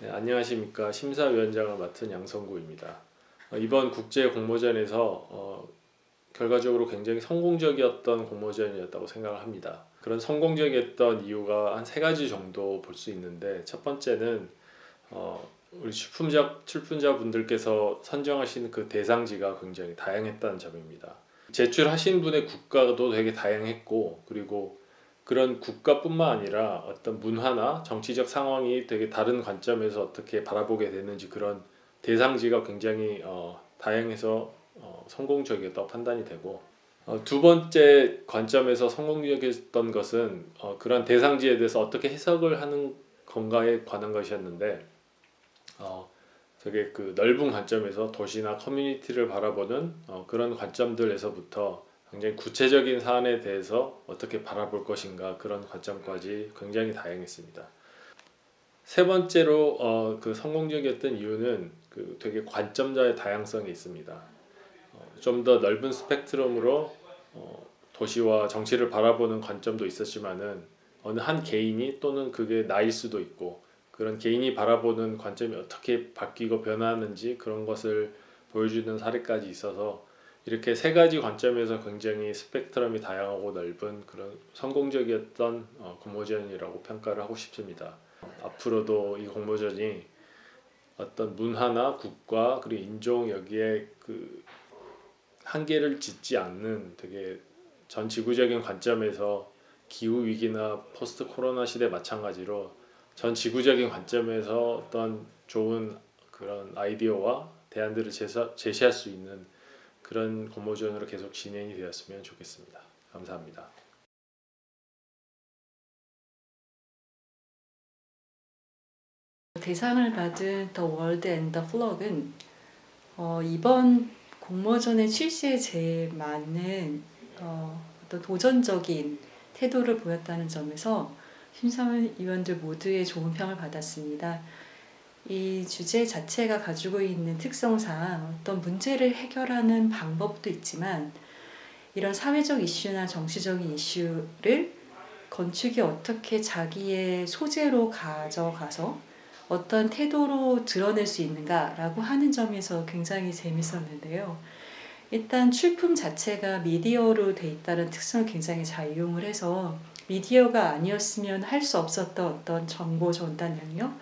네, 안녕하십니까. 심사위원장을 맡은 양성구입니다. 이번 국제 공모전에서 결과적으로 굉장히 성공적이었던 공모전이었다고 생각을 합니다. 그런 성공적이었던 이유가 한 세 가지 정도 볼 수 있는데, 첫 번째는 우리 출품자 분들께서 선정하신 그 대상지가 굉장히 다양했다는 점입니다. 제출하신 분의 국가도 되게 다양했고, 그리고 그런 국가뿐만 아니라 어떤 문화나 정치적 상황이 되게 다른 관점에서 어떻게 바라보게 되는지, 그런 대상지가 굉장히 다양해서 성공적이었다고 판단이 되고, 두 번째 관점에서 성공적이었던 것은 그런 대상지에 대해서 어떻게 해석을 하는 건가에 관한 것이었는데, 되게 그 넓은 관점에서 도시나 커뮤니티를 바라보는 그런 관점들에서부터 굉장히 구체적인 사안에 대해서 어떻게 바라볼 것인가, 그런 관점까지 굉장히 다양했습니다. 세 번째로 그 성공적이었던 이유는 그 되게 관점자의 다양성이 있습니다. 좀 더 넓은 스펙트럼으로 도시와 정치를 바라보는 관점도 있었지만은, 어느 한 개인이 또는 그게 나일 수도 있고, 그런 개인이 바라보는 관점이 어떻게 바뀌고 변화하는지, 그런 것을 보여주는 사례까지 있어서 이렇게 세 가지 관점에서 굉장히 스펙트럼이 다양하고 넓은 그런 성공적이었던 공모전이라고 평가를 하고 싶습니다. 앞으로도 이 공모전이 어떤 문화나 국가 그리고 인종, 여기에 그 한계를 짓지 않는 되게 전 지구적인 관점에서, 기후 위기나 포스트 코로나 시대 마찬가지로 전 지구적인 관점에서 어떤 좋은 그런 아이디어와 대안들을 제시할 수 있는 그런 공모전으로 계속 진행이 되었으면 좋겠습니다. 감사합니다. 대상을 받은 The World and the Flog은 이번 공모전의 출시에 제일 많은 어떤 도전적인 태도를 보였다는 점에서 심사위원들 모두의 좋은 평을 받았습니다. 이 주제 자체가 가지고 있는 특성상 어떤 문제를 해결하는 방법도 있지만, 이런 사회적 이슈나 정치적인 이슈를 건축이 어떻게 자기의 소재로 가져가서 어떤 태도로 드러낼 수 있는가라고 하는 점에서 굉장히 재밌었는데요. 일단 출품 자체가 미디어로 돼 있다는 특성을 굉장히 잘 이용을 해서, 미디어가 아니었으면 할 수 없었던 어떤 정보 전달 능력,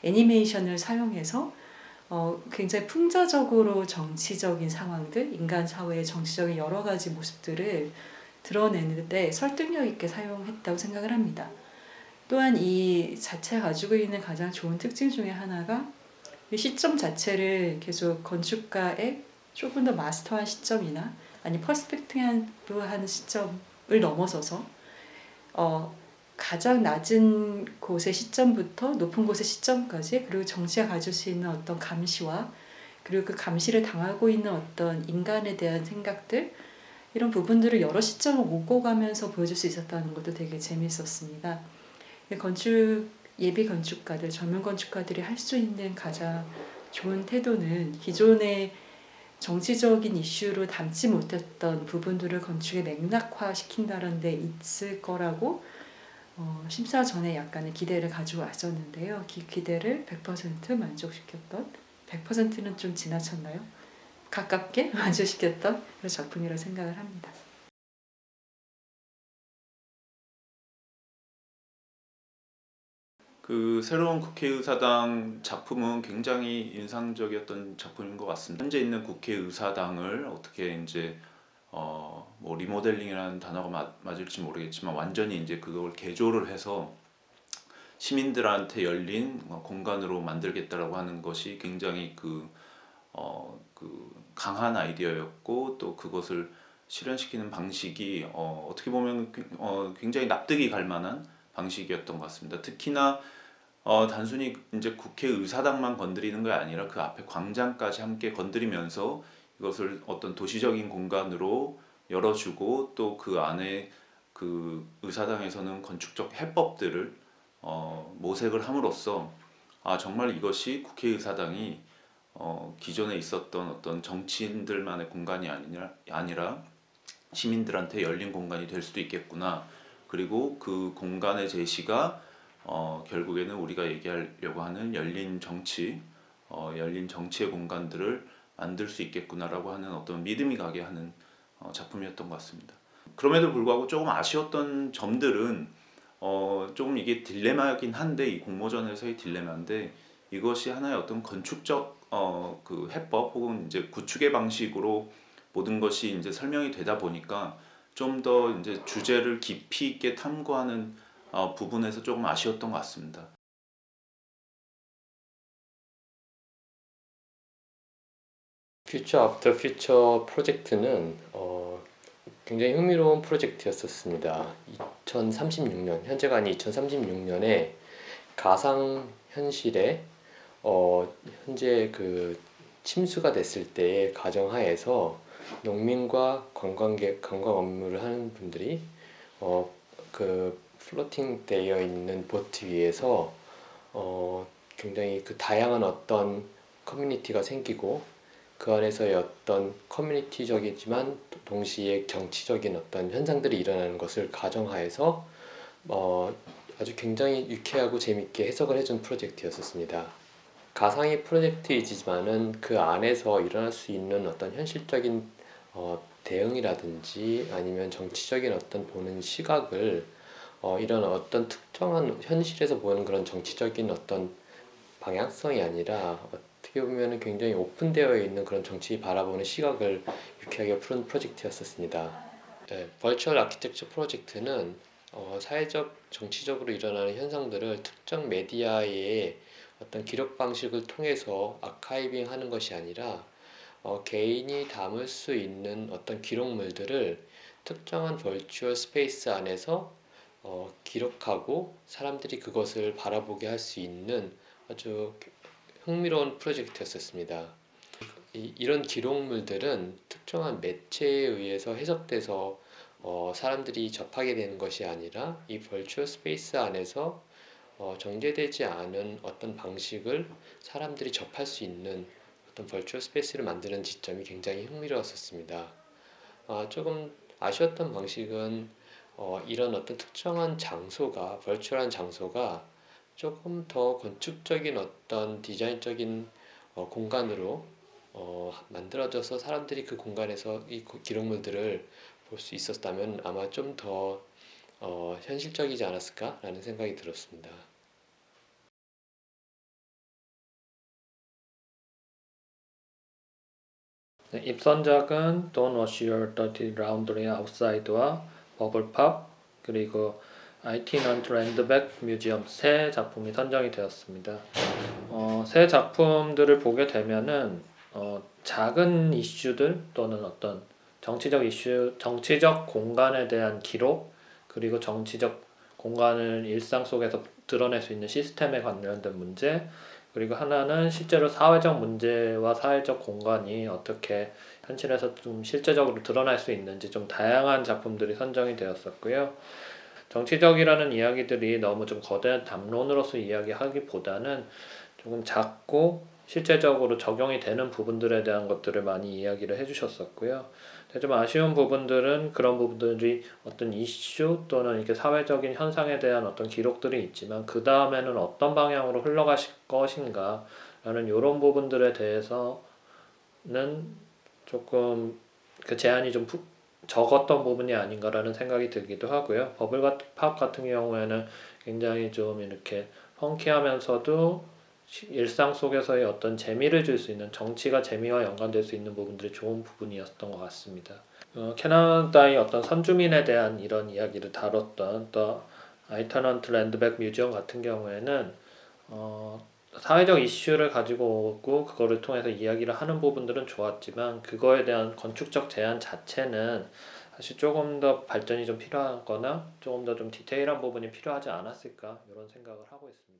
애니메이션을 사용해서 굉장히 풍자적으로 정치적인 상황들, 인간 사회의 정치적인 여러 가지 모습들을 드러내는데 설득력 있게 사용했다고 생각을 합니다. 또한 이 자체가 가지고 있는 가장 좋은 특징 중에 하나가, 이 시점 자체를 계속 건축가의 조금 더 마스터한 시점이나 아니 퍼스펙티브한 시점을 넘어서서 가장 낮은 곳의 시점부터 높은 곳의 시점까지, 그리고 정치가 가질 수 있는 어떤 감시와, 그리고 그 감시를 당하고 있는 어떤 인간에 대한 생각들, 이런 부분들을 여러 시점을 오고 가면서 보여줄 수 있었다는 것도 되게 재미있었습니다. 예비 건축가들, 전문 건축가들이 할 수 있는 가장 좋은 태도는 기존의 정치적인 이슈로 담지 못했던 부분들을 건축에 맥락화시킨다는 데 있을 거라고 심사 전에 약간의 기대를 가지고 왔었는데요. 기대를 100% 만족시켰던, 100%는 좀 지나쳤나요? 가깝게 만족시켰던 그런 작품이라고 생각을 합니다. 그 새로운 국회의사당 작품은 굉장히 인상적이었던 작품인 것 같습니다. 현재 있는 국회의사당을 어떻게 이제 뭐 리모델링이라는 단어가 맞을지 모르겠지만, 완전히 이제 그걸 개조를 해서 시민들한테 열린 공간으로 만들겠다라고 하는 것이 굉장히 그 강한 아이디어였고, 또 그것을 실현시키는 방식이 어떻게 보면 굉장히 납득이 갈 만한 방식이었던 것 같습니다. 특히나 단순히 이제 국회의사당만 건드리는 게 아니라 그 앞에 광장까지 함께 건드리면서 이것을 어떤 도시적인 공간으로 열어주고, 또 그 안에 그 의사당에서는 건축적 해법들을 모색을 함으로써, 정말 이것이 국회의사당이 기존에 있었던 어떤 정치인들만의 공간이 아니라 시민들한테 열린 공간이 될 수도 있겠구나. 그리고 그 공간의 제시가 결국에는 우리가 얘기하려고 하는 열린 정치, 열린 정치의 공간들을 만들 수 있겠구나라고 하는 어떤 믿음이 가게 하는 작품이었던 것 같습니다. 그럼에도 불구하고 조금 아쉬웠던 점들은 조금 이게 딜레마이긴 한데, 이 공모전에서의 딜레마인데, 이것이 하나의 어떤 건축적 그 해법 혹은 이제 구축의 방식으로 모든 것이 이제 설명이 되다 보니까 좀 더 이제 주제를 깊이 있게 탐구하는 부분에서 조금 아쉬웠던 것 같습니다. 퓨처 앞터 퓨처 프로젝트는 굉장히 흥미로운 프로젝트였었습니다. 2036년, 현재가 아닌 2036년에 가상 현실에 현재 그 침수가 됐을 때의 가정하에서 농민과 관광 업무를 하는 분들이 그 플로팅 되어 있는 보트 위에서 굉장히 그 다양한 어떤 커뮤니티가 생기고, 그 안에서의 어떤 커뮤니티적이지만 동시에 정치적인 어떤 현상들이 일어나는 것을 가정하에서 아주 굉장히 유쾌하고 재밌게 해석을 해준 프로젝트였었습니다. 가상의 프로젝트이지만은 그 안에서 일어날 수 있는 어떤 현실적인 대응이라든지 아니면 정치적인 어떤 보는 시각을 이런 어떤 특정한 현실에서 보는 그런 정치적인 어떤 방향성이 아니라 어떻게 보면 굉장히 오픈되어 있는 그런 정치 바라보는 시각을 유쾌하게 푸는 프로젝트였었습니다. 네, 버추얼 아키텍처 프로젝트는 사회적, 정치적으로 일어나는 현상들을 특정 메디아의 어떤 기록 방식을 통해서 아카이빙 하는 것이 아니라 개인이 담을 수 있는 어떤 기록물들을 특정한 버추얼 스페이스 안에서 기록하고 사람들이 그것을 바라보게 할 수 있는 아주 흥미로운 프로젝트였었습니다. 이런 기록물들은 특정한 매체에 의해서 해석돼서 사람들이 접하게 되는 것이 아니라 이 버추얼 스페이스 안에서 정제되지 않은 어떤 방식을 사람들이 접할 수 있는 어떤 버추얼 스페이스를 만드는 지점이 굉장히 흥미로웠었습니다. 조금 아쉬웠던 방식은 이런 어떤 특정한 장소가, 버추얼한 장소가 조금 더 건축적인 어떤 디자인적인 공간으로 만들어져서 사람들이 그 공간에서 이 기록물들을 볼 수 있었다면 아마 좀 더 현실적이지 않았을까라는 생각이 들었습니다. 네, 입선작은 Don't Wash Your Dirty Laundry Outside와 버블팝, 그리고 아이티넌트 랜드백 뮤지엄 세 작품이 선정이 되었습니다. 세 작품들을 보게 되면은 작은 이슈들 또는 어떤 정치적 이슈, 정치적 공간에 대한 기록, 그리고 정치적 공간을 일상 속에서 드러낼 수 있는 시스템에 관련된 문제, 그리고 하나는 실제로 사회적 문제와 사회적 공간이 어떻게 현실에서 좀 실제적으로 드러날 수 있는지 좀 다양한 작품들이 선정이 되었었고요. 정치적이라는 이야기들이 너무 좀 거대한 담론으로서 이야기하기보다는 조금 작고 실제적으로 적용이 되는 부분들에 대한 것들을 많이 이야기를 해주셨었고요. 좀 아쉬운 부분들은 그런 부분들이 어떤 이슈 또는 이렇게 사회적인 현상에 대한 어떤 기록들이 있지만 그 다음에는 어떤 방향으로 흘러가실 것인가 라는 이런 부분들에 대해서는 조금 그 제한이 좀 적었던 부분이 아닌가라는 생각이 들기도 하고요. 버블팝 같은 경우에는 굉장히 좀 이렇게 펑키하면서도 일상 속에서의 어떤 재미를 줄 수 있는, 정치가 재미와 연관될 수 있는 부분들이 좋은 부분이었던 것 같습니다. 캐나다의 어떤 선주민에 대한 이런 이야기를 다뤘던 또 아이터넌트 랜드백 뮤지엄 같은 경우에는 사회적 이슈를 가지고 오고 그거를 통해서 이야기를 하는 부분들은 좋았지만 그거에 대한 건축적 제안 자체는 사실 조금 더 발전이 좀 필요하거나 조금 더 좀 디테일한 부분이 필요하지 않았을까 이런 생각을 하고 있습니다.